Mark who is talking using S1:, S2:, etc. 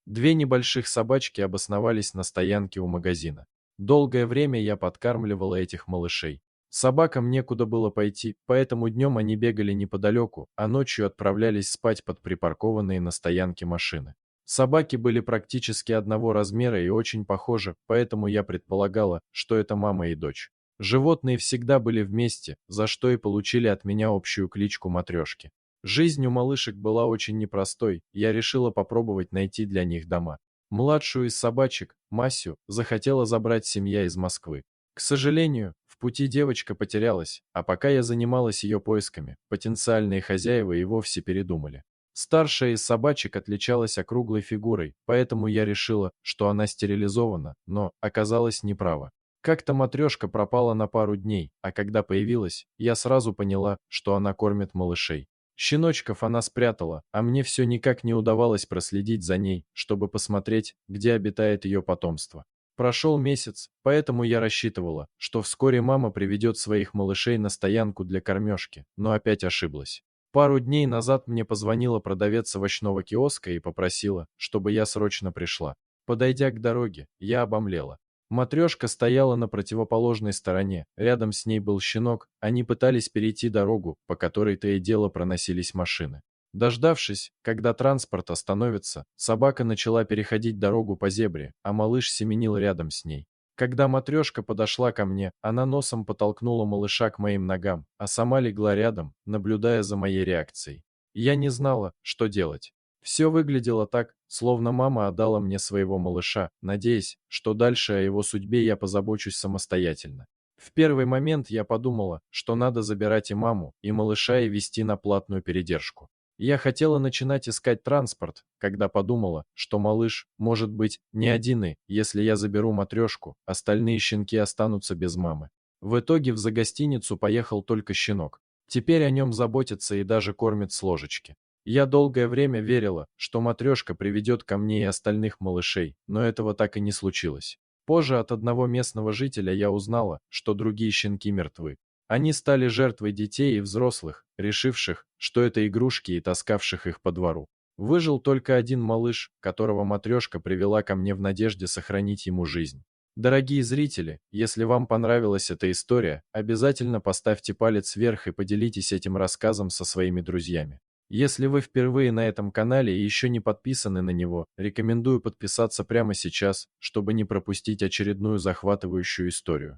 S1: Две небольших собачки обосновались на стоянке у магазина. Долгое время я подкармливала этих малышей. Собакам некуда было пойти, поэтому днем они бегали неподалеку, а ночью отправлялись спать под припаркованные на стоянке машины. Собаки были практически одного размера и очень похожи, поэтому я предполагала, что это мама и дочь. Животные всегда были вместе, за что и получили от меня общую кличку Матрешки. Жизнь у малышек была очень непростой, я решила попробовать найти для них дома. Младшую из собачек, Масю, захотела забрать семья из Москвы. К сожалению, в пути девочка потерялась, а пока я занималась ее поисками, потенциальные хозяева и вовсе передумали. Старшая из собачек отличалась округлой фигурой, поэтому я решила, что она стерилизована, но оказалась неправа. Как-то матрешка пропала на пару дней, а когда появилась, я сразу поняла, что она кормит малышей. Щеночков она спрятала, а мне все никак не удавалось проследить за ней, чтобы посмотреть, где обитает ее потомство. Прошел месяц, поэтому я рассчитывала, что вскоре мама приведет своих малышей на стоянку для кормежки, но опять ошиблась. Пару дней назад мне позвонила продавец овощного киоска и попросила, чтобы я срочно пришла. Подойдя к дороге, я обомлела. Матрешка стояла на противоположной стороне, рядом с ней был щенок, они пытались перейти дорогу, по которой то и дело проносились машины. Дождавшись, когда транспорт остановится, собака начала переходить дорогу по зебре, а малыш семенил рядом с ней. Когда матрешка подошла ко мне, она носом потолкнула малыша к моим ногам, а сама легла рядом, наблюдая за моей реакцией. Я не знала, что делать. Все выглядело так, словно мама отдала мне своего малыша, надеясь, что дальше о его судьбе я позабочусь самостоятельно. В первый момент я подумала, что надо забирать и маму, и малыша и везти на платную передержку. Я хотела начинать искать транспорт, когда подумала, что малыш, может быть, не один и, если я заберу матрешку, остальные щенки останутся без мамы. В итоге в загостиницу поехал только щенок. Теперь о нем заботятся и даже кормят с ложечки. Я долгое время верила, что матрешка приведет ко мне и остальных малышей, но этого так и не случилось. Позже от одного местного жителя я узнала, что другие щенки мертвы. Они стали жертвой детей и взрослых, решивших, что это игрушки и таскавших их по двору. Выжил только один малыш, которого матрешка привела ко мне в надежде сохранить ему жизнь. Дорогие зрители, если вам понравилась эта история, обязательно поставьте палец вверх и поделитесь этим рассказом со своими друзьями. Если вы впервые на этом канале и еще не подписаны на него, рекомендую подписаться прямо сейчас, чтобы не пропустить очередную захватывающую историю.